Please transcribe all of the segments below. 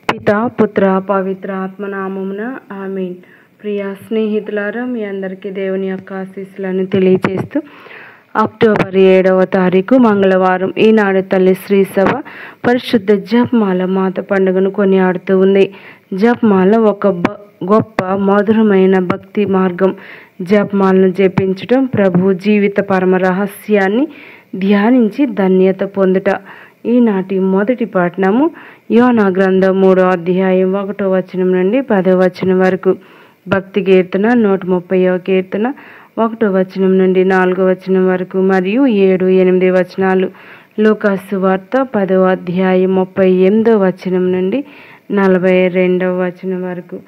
పితా పుత్ర పవిత్ర ఆత్మనామమున ఆమేన్. ప్రియ స్నేహితులారా, మీ అందరికీ దేవుని యొక్క ఆశీస్సులను తెలియజేస్తూ అక్టోబర్ 7వ తారీఖు మంగళవారం ఈనాడు తల్లి శ్రీ సభ పరిశుద్ధ జపమాల మాత పండుగను కొనియాడుతూ ఉంది. జపమాల ఒక గొప్ప మధురమైన భక్తి మార్గం. జపమాలను జపించడం ప్రభు జీవిత పరమ రహస్యాన్ని ధ్యానించి ధన్యత పొందుట. ఈనాటి మొదటి పఠనము యోనా గ్రంథం 3వ అధ్యాయం 1వ వచనం నుండి 10వ వచనం వరకు. భక్తి కీర్తన 130వ కీర్తన 1వ వచనం నుండి 4వ వచనం వరకు మరియు 7, 8 వచనాలు. లూకాసు వార్త 10వ అధ్యాయం 38వ వచనం నుండి 42వ వచనం వరకు.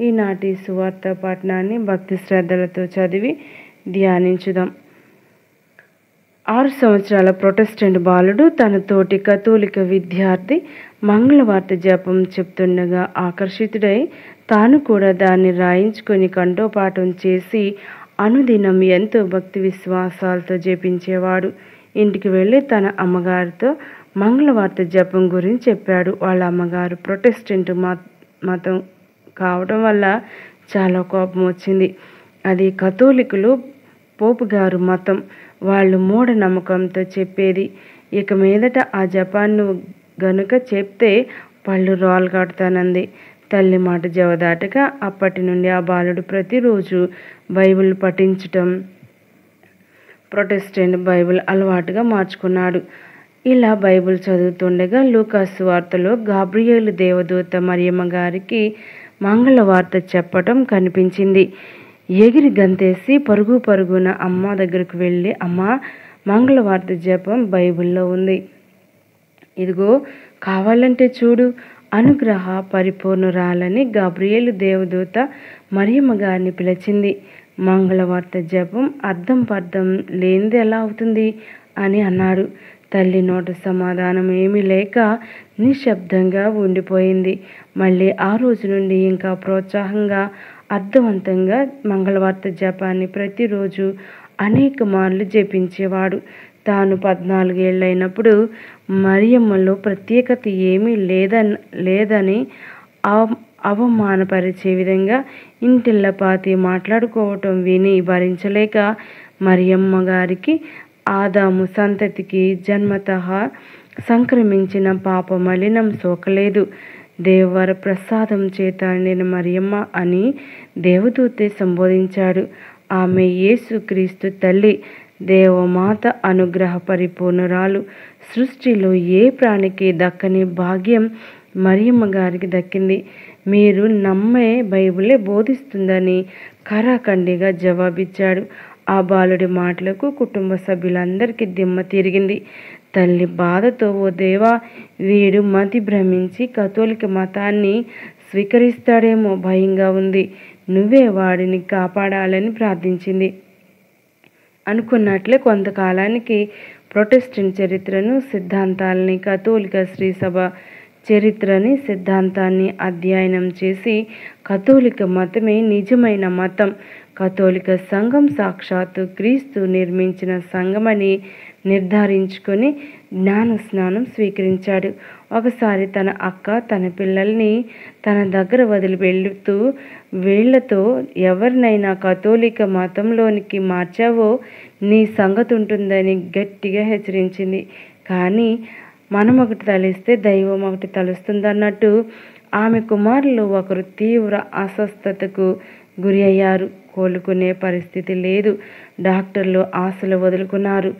ఈనాటి సువార్త పఠనాన్ని భక్తి శ్రద్ధలతో చదివి ధ్యానించుదాం. 6 సంవత్సరాల ప్రొటెస్టెంట్ బాలుడు తన తోటి కథోలిక విద్యార్థి మంగళవార్త జపం చెప్తుండగా ఆకర్షితుడై తాను కూడా దాన్ని రాయించుకొని కంఠోపాఠం చేసి అనుదినం ఎంతో భక్తి విశ్వాసాలతో జపించేవాడు. ఇంటికి వెళ్ళి తన అమ్మగారితో మంగళవార్త జపం గురించి చెప్పాడు. వాళ్ళ అమ్మగారు ప్రొటెస్టెంట్ మతం కావడం వల్ల చాలా కోపం వచ్చింది. అది కథోలికులు పోపు గారు మతం, వాళ్ళు మూఢనమ్మకంతో చెప్పేది. ఇక మీదట ఆ జపాన్ని గనుక చెప్తే పళ్ళు రాలుగాడుతానంది. తల్లి మాట జవదాటగా అప్పటి నుండి ఆ బాలుడు ప్రతిరోజు బైబిల్ పఠించటం, ప్రొటెస్టెంట్ బైబిల్ అలవాటుగా మార్చుకున్నాడు. ఇలా బైబిల్ చదువుతుండగా లూకాసు వార్తలో గాబ్రియేలు దేవదూత మరియమ్మ గారికి మంగళవార్త చెప్పటం కనిపించింది. ఎగిరి గంతేసి పరుగున అమ్మ దగ్గరకు వెళ్ళి, అమ్మ, మంగళవార్త జపం బైబిల్లో ఉంది, ఇదిగో కావాలంటే చూడు, అనుగ్రహ పరిపూర్ణురాలని గాబ్రియేలు దేవదూత మరియమ్మ గారిని పిలిచింది. మంగళవార్త జపం అర్థం పర్థం లేనిది ఎలా అవుతుంది అని అన్నాడు. తల్లి నోట సమాధానం ఏమీ లేక నిశ్శబ్దంగా ఉండిపోయింది. మళ్ళీ ఆ రోజు నుండి ఇంకా ప్రోత్సాహంగా అర్థవంతంగా మంగళవార్త జపాన్ని ప్రతిరోజు అనేక మార్లు జపించేవాడు. తాను 14 ఏళ్ళైనప్పుడు మరియమ్మలో ప్రత్యేకత ఏమీ లేదని అవమానపరిచే విధంగా ఇంటిల్లపాతి మాట్లాడుకోవటం విని భరించలేక మరియమ్మ గారికి ఆదాము సంతతికి జన్మతః సంక్రమించిన పాప మలినం సోకలేదు. దేవవర ప్రసాదం చేత నిండిన మరియమ్మ అని దేవదూతే సంబోధించాడు. ఆమె యేసు క్రీస్తు తల్లి, దేవమాత, అనుగ్రహ పరిపూర్ణురాలు. సృష్టిలో ఏ ప్రాణికి దక్కని భాగ్యం మరియమ్మ గారికి దక్కింది. మీరు నమ్మే బైబిలే బోధిస్తుందని ఖరాఖండిగా జవాబిచ్చాడు. ఆ బాలుడి మాటలకు కుటుంబ సభ్యులందరికీ దిమ్మ తిరిగింది. తల్లి బాధతో, ఓ దేవా, వీడు మతి భ్రమించి కథోలిక మతాన్ని స్వీకరిస్తాడేమో భయంగా ఉంది, నువ్వే వాడిని కాపాడాలని ప్రార్థించింది. అనుకున్నట్లే కొంతకాలానికి ప్రొటెస్టెంట్ చరిత్రను, సిద్ధాంతాలని, కథోలిక శ్రీసభ చరిత్రని, సిద్ధాంతాన్ని అధ్యయనం చేసి కథోలిక మతమే నిజమైన మతం, కథోలిక సంఘం సాక్షాత్తు క్రీస్తు నిర్మించిన సంఘమని నిర్ధారించుకొని జ్ఞాన స్నానం స్వీకరించాడు. ఒకసారి తన అక్క తన పిల్లల్ని తన దగ్గర వదిలి వెళుతూ వీళ్లతో, ఎవరినైనా కథోలిక మతంలోనికి మార్చావో నీ సంగతి ఉంటుందని గట్టిగా హెచ్చరించింది. కానీ మనం ఒకటి తలిస్తే దైవం ఒకటి తలుస్తుందన్నట్టు ఆమె కుమారులు ఒకరు తీవ్ర అస్వస్థతకు గురి అయ్యారు. కోలుకునే పరిస్థితి లేదు. డాక్టర్లు ఆశలు వదులుకున్నారు.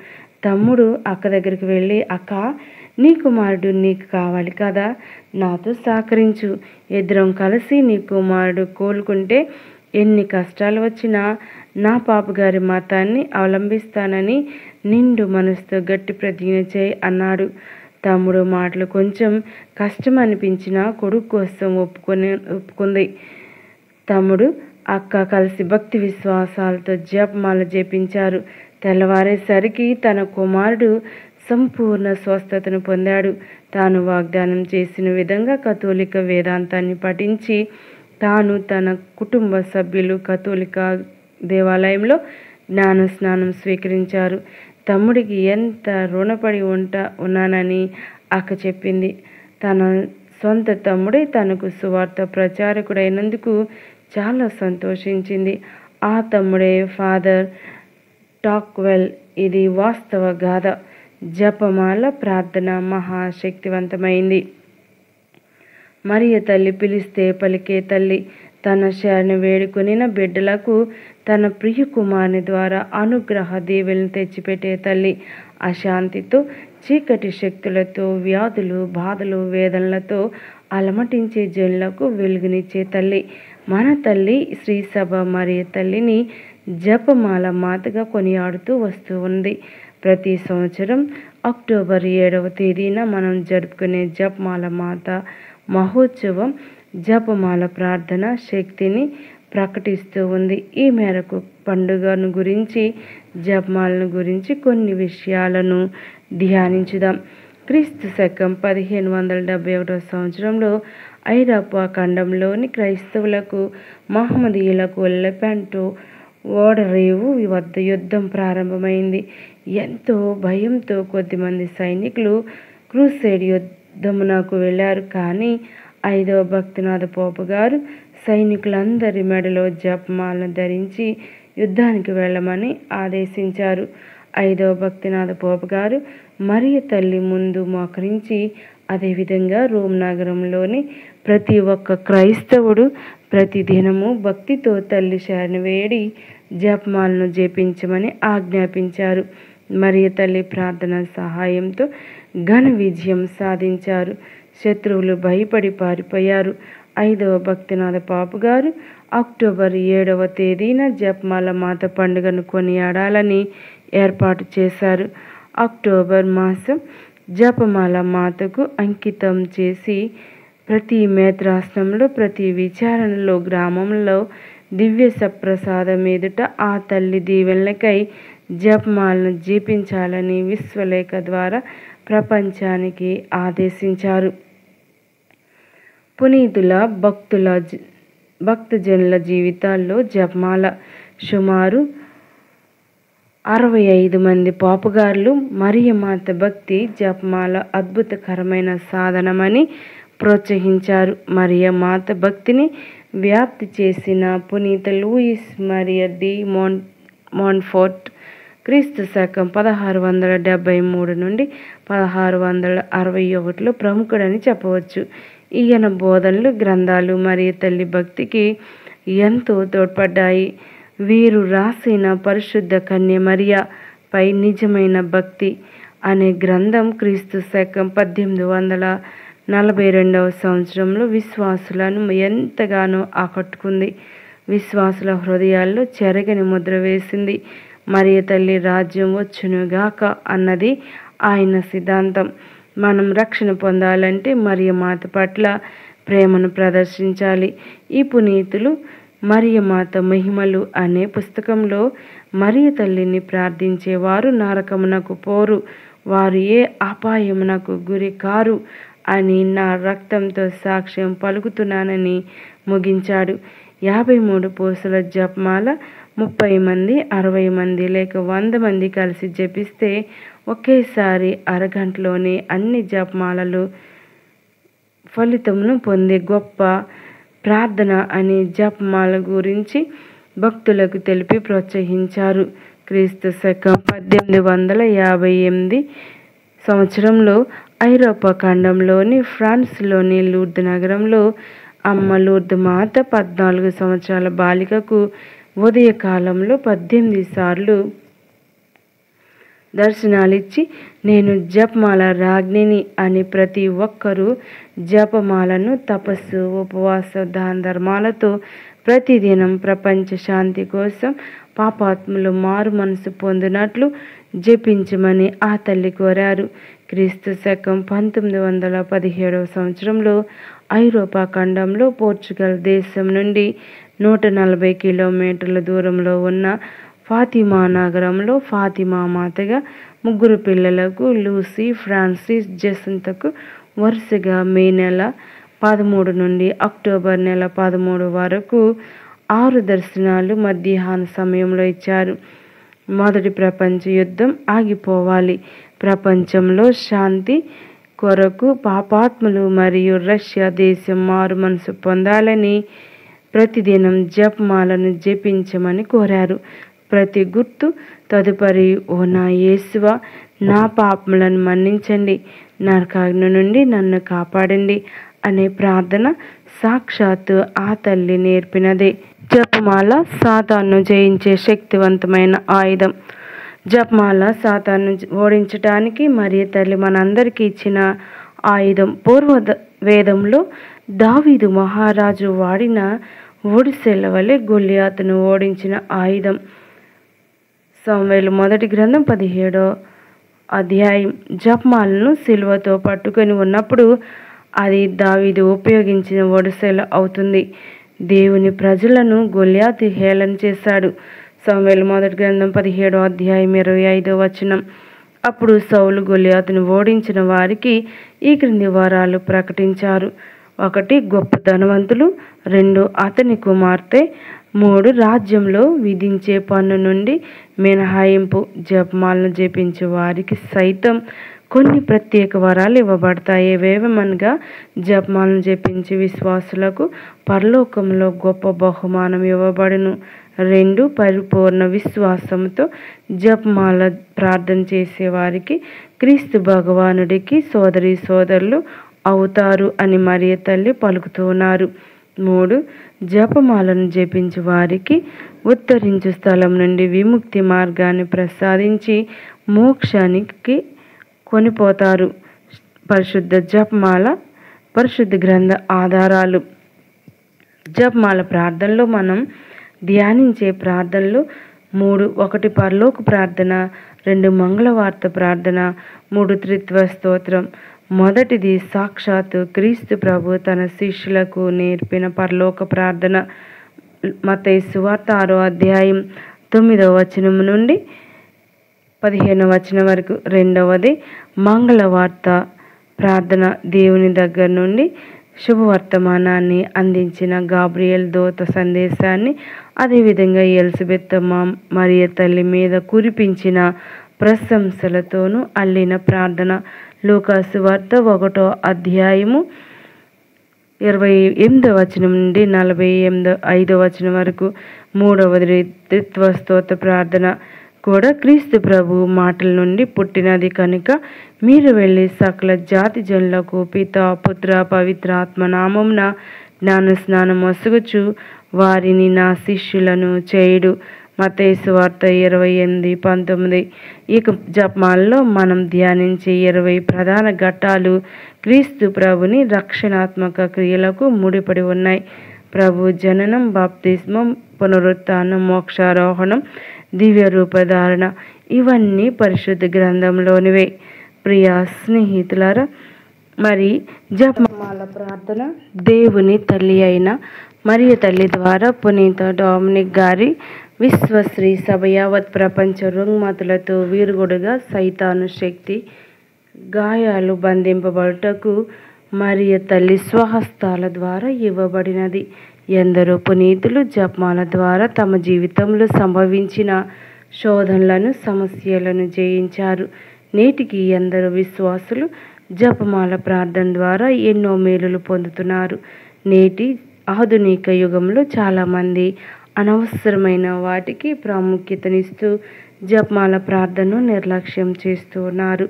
తమ్ముడు అక్క దగ్గరికి వెళ్ళి, అక్క, నీ కుమారుడు నీకు కావాలి కదా, నాతో సహకరించు, ఇద్దరం కలిసి నీ కుమారుడు కోలుకుంటే ఎన్ని కష్టాలు వచ్చినా నా పాపగారి మతాన్ని అవలంబిస్తానని నిండు మనసుతో గట్టి ప్రతిజ్ఞ చేయి అన్నాడు. తమ్ముడు మాటలు కొంచెం కష్టం అనిపించినా కొడుకు కోసం ఒప్పుకుంది. తమ్ముడు, అక్క కలిసి భక్తి విశ్వాసాలతో జపమాల జపించారు. తెల్లవారేసరికి తన కుమారుడు సంపూర్ణ స్వస్థతను పొందాడు. తాను వాగ్దానం చేసిన విధంగా కథోలిక వేదాంతాన్ని పఠించి తాను, తన కుటుంబ సభ్యులు కథోలిక దేవాలయంలో జ్ఞాన స్నానం స్వీకరించారు. తమ్ముడికి ఎంత రుణపడి ఉన్నానని అక్క చెప్పింది. తన సొంత తమ్ముడే తనకు సువార్త ప్రచారకుడైనందుకు చాలా సంతోషించింది. ఆ తమ్ముడే ఫాదర్ టాక్వెల్. ఇది వాస్తవ గాథ. జపమాల ప్రార్థన మహాశక్తివంతమైంది. మరియ తల్లి పిలిస్తే పలికే తల్లి. తన శరణు వేడుకొనిన బిడ్డలకు తన ప్రియ కుమారుని ద్వారా అనుగ్రహ దీవెలను తెచ్చిపెట్టే తల్లి. అశాంతితో, చీకటి శక్తులతో, వ్యాధులు, బాధలు, వేదనలతో అలమటించే జనులకు వెలుగునిచ్చే తల్లి. మన తల్లి శ్రీ సభ మరియ తల్లిని జపమాల మాతగా కొనియాడుతూ వస్తూ ఉంది. ప్రతి సంవత్సరం అక్టోబర్ 7వ తేదీన మనం జరుపుకునే జపమాల మాత మహోత్సవం జపమాల ప్రార్థన శక్తిని ప్రకటిస్తూ ఉంది. ఈ మేరకు పండుగను గురించి, జపమాలను గురించి కొన్ని విషయాలను ధ్యానించుదాం. క్రీస్తు శకం 1571వ సంవత్సరంలో ఐరోపా ఖండంలోని క్రైస్తవులకు మహమ్మదీయులకు లెపాంటో ఓడరేవు వద్ద యుద్ధం ప్రారంభమైంది. ఎంతో భయంతో కొద్దిమంది సైనికులు క్రూసేడ్ యుద్ధమునకు వెళ్ళారు. కానీ 5వ భక్తినాథ పోపు గారు సైనికులందరి మెడలో జపమాలను ధరించి యుద్ధానికి వెళ్ళమని ఆదేశించారు. 5వ భక్తినాథ పోపు గారు మరియ తల్లి ముందు మోకరించి, అదేవిధంగా రోమ్ నగరంలోని ప్రతి ఒక్క క్రైస్తవుడు ప్రతిదినము భక్తితో తల్లి శరణు వేడి జపమాలను జపించమని ఆజ్ఞాపించారు. మరియ తల్లి ప్రార్థన సహాయంతో ఘన విజయం సాధించారు. శత్రువులు భయపడి పారిపోయారు. 5వ భక్తినాథ పాపు గారు అక్టోబర్ 7వ తేదీన జపమాల మాత పండుగను కొనియాడాలని ఏర్పాటు చేశారు. అక్టోబర్ మాసం జపమాల మాతకు అంకితం చేసి ప్రతి మేత్రాసనంలో, ప్రతి విచారణలో, గ్రామంలో దివ్య సప్రసాదం ఎదుట ఆ తల్లి దీవెనలకై జపమాలను జపించాలని విశ్వలేఖ ద్వారా ప్రపంచానికి ఆదేశించారు. పునీతుల భక్తజనుల జీవితాల్లో జపమాల. సుమారు 65 మంది పాపుగారులు మరియమాత భక్తి జపమాల అద్భుతకరమైన సాధనమని ప్రోత్సహించారు. మరియమాత భక్తిని వ్యాప్తి చేసిన పునీత లూయిస్ మరియ డి మోంట్ఫోర్ట్ క్రీస్తు శకం 1673 నుండి 1661లో ప్రముఖుడని చెప్పవచ్చు. ఈయన బోధనలు, గ్రంథాలు మరియ తల్లి భక్తికి ఎంతో తోడ్పడ్డాయి. వీరు రాసిన పరిశుద్ధ కన్య మరియ పై నిజమైన భక్తి అనే గ్రంథం క్రీస్తు శకం 1842వ సంవత్సరంలో విశ్వాసులను ఎంతగానో ఆకట్టుకుంది. విశ్వాసుల హృదయాల్లో చెరగని ముద్ర వేసింది. మరియ తల్లి రాజ్యం వచ్చునుగాక అన్నది ఆయన సిద్ధాంతం. మనం రక్షణ పొందాలంటే మరియమాత పట్ల ప్రేమను ప్రదర్శించాలి. ఈ పునీతులు మరియమాత మహిమలు అనే పుస్తకంలో మరియ తల్లిని ప్రార్థించేవారు నరకమునకు పోరు, వారు ఏ అపాయమునకు గురి కారు అని నా రక్తంతో సాక్ష్యం పలుకుతున్నానని ముగించాడు. 53 పూసల జపమాల 30 మంది, 60 మంది లేక 100 మంది కలిసి జపిస్తే ఒకేసారి అరగంటలోనే అన్ని జపమాలలు ఫలితమును పొందే గొప్ప ప్రార్థన అని జపమాల గురించి భక్తులకు తెలిపి ప్రోత్సహించారు. క్రీస్తు శకం 1858 సంవత్సరంలో ఐరోపా ఖండంలోని ఫ్రాన్స్లోని లూర్ద్ నగరంలో అమ్మ లూర్ద్ మాత 14 సంవత్సరాల బాలికకు ఉదయకాలంలో 18 సార్లు దర్శనాలిచ్చి, నేను జపమాల రాజ్ఞిని అని ప్రతి ఒక్కరూ జపమాలను తపస్సు, ఉపవాస, దాన ధర్మాలతో ప్రతిదినం ప్రపంచ శాంతి కోసం పాపాత్ములు మారు మనసు పొందినట్లు జపించమని ఆ తల్లి కోరారు. క్రీస్తు శకం 1917వ సంవత్సరంలో ఐరోపా ఖండంలో పోర్చుగల్ దేశం నుండి 140 కిలోమీటర్ల దూరంలో ఉన్న ఫాతిమా నగరంలో ఫాతిమా మాతగా 3 పిల్లలకు లూసీ, ఫ్రాన్సిస్, జసంతకు వరుసగా మే నెల 13 నుండి అక్టోబర్ నెల 13 వరకు 6 దర్శనాలు మధ్యాహ్న సమయంలో ఇచ్చారు. మొదటి ప్రపంచ యుద్ధం ఆగిపోవాలి, ప్రపంచంలో శాంతి కొరకు పాపాత్ములు మరియు రష్యా దేశం మారు మనసు పొందాలని ప్రతిదినం జపమాలను జపించమని కోరారు. ప్రతి గుర్తు తదుపరి ఓ నా యేసువా, నా పాపములను మన్నించండి, నరకాగ్ని నుండి నన్ను కాపాడండి అనే ప్రార్థన సాక్షాత్తు ఆ తల్లి నేర్పినదే. జపమాల సాతాను జయించే శక్తివంతమైన ఆయుధం. జపమాల సాతాను ఓడించటానికి మరియ తల్లి మనందరికీ ఇచ్చిన ఆయుధం. పూర్వ వేదంలో దావీదు మహారాజు వాడిన ఒడిసెల వలె గొల్లియాతును ఓడించిన ఆయుధం. సమూయేలు మొదటి గ్రంథం 17వ అధ్యాయం. జపమాలను సిలువతో పట్టుకొని ఉన్నప్పుడు అది దావీదు ఉపయోగించిన ఒడిసెల అవుతుంది. దేవుని ప్రజలను గొల్లియాతు హేళన చేశాడు. సమూయేలు మొదటి గ్రంథం 17వ అధ్యాయం 25వ వచనం. అప్పుడు సౌలు గొల్లియాతును ఓడించిన వారికి ఈ క్రింది వరాలు ప్రకటించారు. 1 గొప్ప ధనవంతులు, 2 అతని కుమార్తె, 3 రాజ్యంలో విధించే పన్ను నుండి మినహాయింపు. జపమాలను జపించే వారికి సైతం కొన్ని ప్రత్యేక వరాలు ఇవ్వబడతాయి. ఏవేమనగా జపమాలను జపించే విశ్వాసులకు పరలోకంలో గొప్ప బహుమానం ఇవ్వబడును. 2 పరిపూర్ణ విశ్వాసంతో జపమాల ప్రార్థన చేసేవారికి క్రీస్తు భగవానుడికి సోదరీ సోదరులు అవుతారు అని మరియ తల్లి పలుకుతున్నారు. 3 జపమాలను జపించే వారికి ఉత్తరించు స్థలం నుండి విముక్తి మార్గాన్ని ప్రసాదించి మోక్షానికి కొనిపోతారు. పరిశుద్ధ జపమాల పరిశుద్ధ గ్రంథ ఆధారాలు. జపమాల ప్రార్థనలో మనం ధ్యానించే ప్రార్థనలు 3. 1 పరలోక ప్రార్థన, 2 మంగళవార్త ప్రార్థన, 3 త్రిత్వ స్తోత్రం. మొదటిది సాక్షాత్తు క్రీస్తు ప్రభు తన శిష్యులకు నేర్పిన పరలోక ప్రార్థన. మత్తయి సువార్త 6వ అధ్యాయం 9వ వచనం నుండి 15వ వచనం వరకు. రెండవది మంగళవార్త ప్రార్థన. దేవుని దగ్గర నుండి శుభవర్తమానాన్ని అందించిన గాబ్రియేల్ దూత సందేశాన్ని, అదేవిధంగా ఎలిజబెత్ మరియ తల్లి మీద కురిపించిన ప్రశంసలతోనూ అల్లిన ప్రార్థన. లూకాసు వార్త 1వ అధ్యాయము 28వ వచనం నుండి 45వ వచనం వరకు. మూడవది త్రిత్వ స్తోత్ర ప్రార్థన కూడా క్రీస్తు ప్రభు మాటల నుండి పుట్టినది కనుక మీరు వెళ్ళి సకల జాతి జనులకు పితా పుత్ర పవిత్రాత్మ నామమున జ్ఞాన స్నానం మొసగుచు వారిని నా శిష్యులను చేయుడు. మత్తయి సువార్త 28:19. ఇక జపమాలలో మనం ధ్యానించే 20 ప్రధాన ఘట్టాలు క్రీస్తు ప్రభుని రక్షణాత్మక క్రియలకు ముడిపడి ఉన్నాయి. ప్రభు జననం, బాప్తిస్మం, పునరుత్థానం, మోక్షారోహణం, దివ్య రూపధారణ ఇవన్నీ పరిశుద్ధ గ్రంథంలోనివే. ప్రియా స్నేహితులారా, మరి జపమాల ప్రార్థన దేవుని తల్లి అయిన మరియ తల్లి ద్వారా పునీత డొమినిక్ గారి విశ్వశ్రీ సభ యావత్ ప్రపంచ రుగ్మతులతో వీరుగుడుగా సైతాను శక్తి గాయాలు బంధింపబడుటకు మరియ తల్లి స్వహస్తాల ద్వారా ఇవ్వబడినది. ఎందరో పునీతులు జపమాల ద్వారా తమ జీవితంలో సంభవించిన శోధనలను, సమస్యలను జయించారు. నేటికి ఎందరో విశ్వాసులు జపమాల ప్రార్థన ద్వారా ఎన్నో మేలులు పొందుతున్నారు. నేటి ఆధునిక యుగంలో చాలామంది అనవసరమైన వాటికి ప్రాముఖ్యతనిస్తూ జపమాల ప్రార్థనను నిర్లక్ష్యం చేస్తూ ఉన్నారు.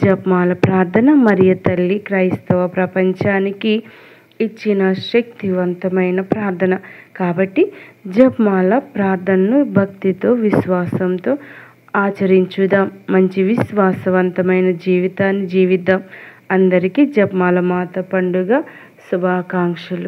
జపమాల ప్రార్థన మరియ తల్లి క్రైస్తవ ప్రపంచానికి ఇచ్చిన శక్తివంతమైన ప్రార్థన. కాబట్టి జపమాల ప్రార్థనను భక్తితో, విశ్వాసంతో ఆచరించుదాం. మంచి విశ్వాసవంతమైన జీవితాన్ని జీవిద్దాం. అందరికీ జపమాల మాత పండుగ శుభాకాంక్షలు.